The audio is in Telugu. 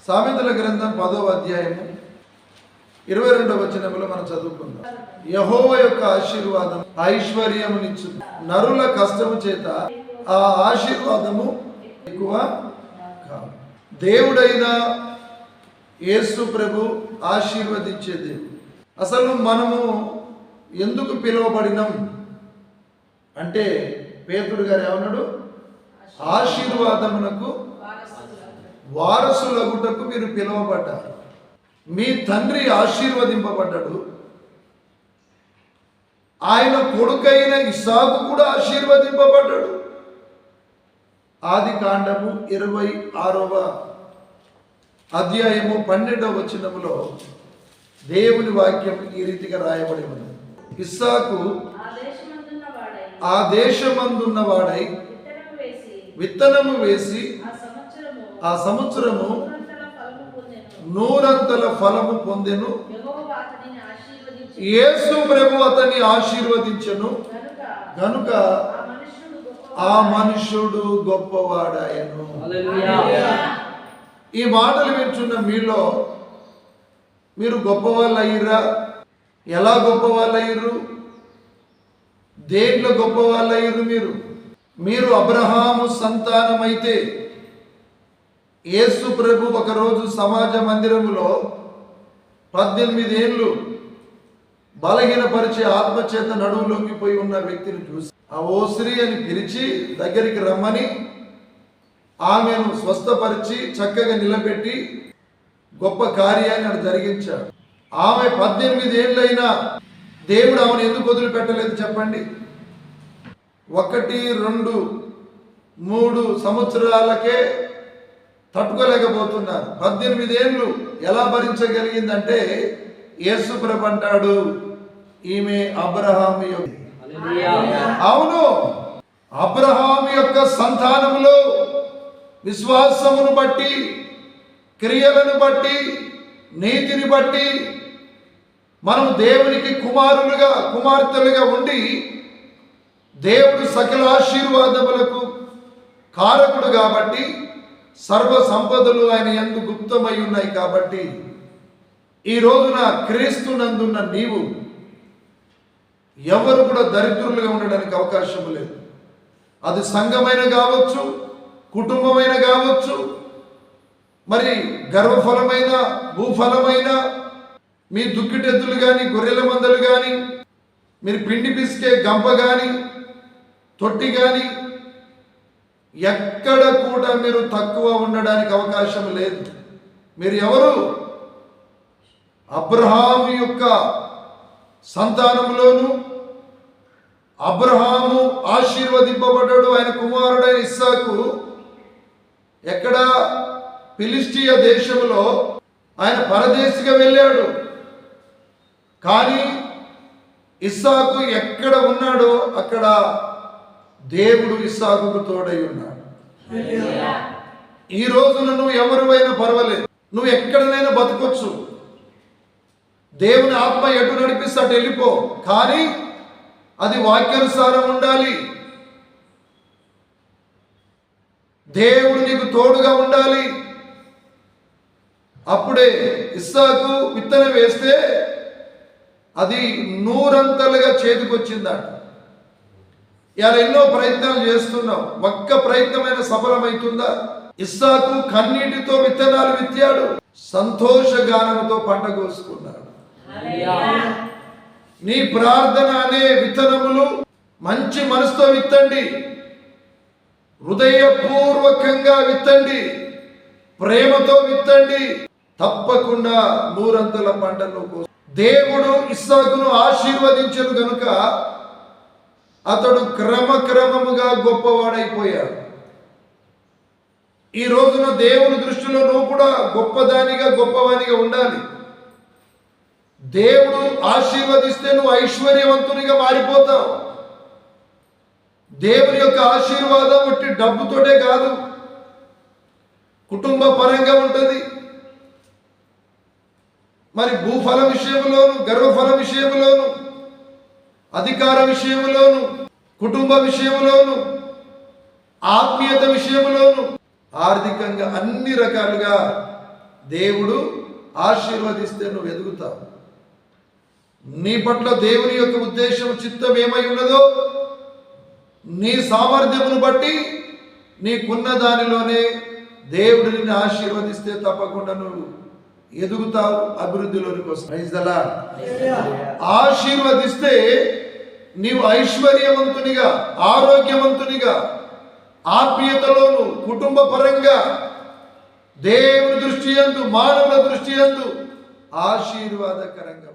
సామెతల గ్రంథం 10వ అధ్యాయము 22వ వచనములో మనం చదువుకుందాం. యెహోవా యొక్క ఆశీర్వాదం ఐశ్వర్యమునిచ్చు, నరుల కష్టము చేత ఆ ఆశీర్వాదము ఎక్కువ కాదు. దేవుడైన యేసు ప్రభు ఆశీర్వదించే దేవుడు. అసలు మనము ఎందుకు పిలువబడినాం అంటే పేతురు గారు ఏమన్నాడు? ఆశీర్వాదమునకు వారసులగుటకు మీరు పిలువబడ్డారు. మీ తండ్రి ఆశీర్వదింపబడ్డాడు. ఆయన కొడుకైన ఇస్సాకు కూడా ఆశీర్వదింపబడ్డాడు. ఆది కాండము 26వ అధ్యాయము 12వ వచనములో దేవుని వాక్యం ఈ రీతిగా రాయబడి ఉంది. ఇస్సాకు ఆ దేశమందున్న వాడై విత్తనము వేసి ఆ సంవత్సరము 100 ఫలము పొందెను. యేసు ప్రభు అతన్ని ఆశీర్వదించెను గనుక ఆ మనుష్యుడు గొప్పవాడాయను. ఈ మాటలు వింటున్న మీలో మీరు గొప్పవాళ్ళు అయ్యిరా? ఎలా గొప్పవాళ్ళు అయ్యిరు? దేంట్లో గొప్పవాళ్ళు అయ్యిరు? మీరు అబ్రహాము సంతానమైతే యేసు ప్రభు ఒకరోజు సమాజ మందిరములో 18 ఏళ్ళు బలహీనపరిచే ఆత్మచేత నడువు లొంగిపోయి ఉన్న వ్యక్తిని చూసి ఆ ఓశ్రీ అని పిలిచి దగ్గరికి రమ్మని ఆమెను స్వస్థపరిచి చక్కగా నిలబెట్టి గొప్ప కార్యాన్ని అక్కడ జరిగించాడు. ఆమె 18 ఏళ్ళైనా దేవుడు ఆమెను ఎందుకు వదిలిపెట్టలేదు చెప్పండి? 1, 2, 3 సంవత్సరాలకే తట్టుకోలేకపోతున్నారు. 18 ఏళ్ళు ఎలా భరించగలిగిందంటే యేసు ప్రభు అంటాడు, ఈమె అబ్రహాము యొక్క. అవును, అబ్రహాము యొక్క సంతానములో విశ్వాసమును బట్టి, క్రియలను బట్టి, నీతిని బట్టి మనం దేవునికి కుమారులుగా కుమార్తెలుగా ఉండి దేవుడు సకల ఆశీర్వాదములకు కారకుడు కాబట్టి, సర్వ సంపదలు ఆయన యందు గుప్తమై ఉన్నాయి కాబట్టి ఈ రోజున క్రీస్తునందున్న నీవు ఎవరు కూడా దరిద్రులుగా ఉండడానికి అవకాశం లేదు. అది సంఘమైన కావచ్చు, కుటుంబమైన కావచ్చు, మరి గర్వఫలమైన, భూఫలమైన, మీ దుక్కిటెద్దులు కానీ, గొర్రెల మందలు కానీ, మీరు పిండి పిసికే గంప కానీ, తొట్టి కానీ, ఎక్కడ కూడా మీరు తక్కువ ఉండడానికి అవకాశం లేదు. మీరు ఎవరు? అబ్రహాము యొక్క సంతానములోను అబ్రహాము ఆశీర్వదింపబడ్డాడు. ఆయన కుమారుడైన ఇస్సాకు ఎక్కడ? ఫిలిస్టియా దేశంలో ఆయన పరదేశిగా వెళ్ళాడు. కానీ ఇస్సాకు ఎక్కడ ఉన్నాడో అక్కడ దేవుడు ఇస్సాకుకు తోడై ఉన్నాడు. ఈ రోజున నువ్వు ఎవరివైనా పర్వాలేదు, నువ్వు ఎక్కడనైనా బతకొచ్చు. దేవుని ఆత్మ ఎటు నడిపిస్తే అటు వెళ్ళిపో, కానీ అది వాక్యానుసారం ఉండాలి. దేవుడు నీకు తోడుగా ఉండాలి. అప్పుడే ఇస్సాకు విత్తనం వేస్తే అది 100 చేతికొచ్చిందట. ఇలా ఎన్నో ప్రయత్నాలు చేస్తున్నావు, ఒక్క ప్రయత్నమైన సఫలమవుతుందా? ఇస్సాకు కన్నీటితో విత్తనాలు విత్తాడు, సంతోష గానంతో పంట కోసుకున్నాడు. నీ ప్రార్థన అనే విత్తనములు మంచి మనసుతో విత్తండి, హృదయపూర్వకంగా విత్తండి, ప్రేమతో విత్తండి. తప్పకుండా 100 పంటలు దేవుడు ఇస్సాకును ఆశీర్వదించను గనుక అతడు క్రమక్రమముగా గొప్పవాడైపోయాడు. ఈ రోజున దేవుని దృష్టిలో నువ్వు కూడా గొప్పవానిగా ఉండాలి. దేవుడు ఆశీర్వదిస్తే నువ్వు ఐశ్వర్యవంతునిగా మారిపోతావు. దేవుని యొక్క ఆశీర్వాదం ఒట్టి డబ్బుతోటే కాదు, కుటుంబ పరంగా ఉంటుంది. మరి భూఫల విషయంలోను, గర్వఫల విషయంలోను, అధికార విషయంలోను, కుటుంబ విషయంలోను, ఆత్మీయత విషయంలోను, ఆర్థికంగా అన్ని రకాలుగా దేవుడు ఆశీర్వదిస్తే నువ్వు ఎదుగుతావు. నీ పట్ల దేవుని యొక్క ఉద్దేశం, చిత్తం ఏమై ఉన్నదో నీ సామర్థ్యమును బట్టి నీకున్న దానిలోనే దేవుడు నిన్ను ఆశీర్వదిస్తే తప్పకుండా నువ్వు ఎదుగుతావు, అభివృద్ధిలోనికి వస్తావు. Praise the Lord. ఆశీర్వదిస్తే నీవు ఐశ్వర్యవంతునిగా, ఆరోగ్యవంతునిగా, ఆత్మీయతలోను, కుటుంబ పరంగా, దేవుని దృష్టి యందు, మానవుల దృష్టి యందు ఆశీర్వాదకరంగా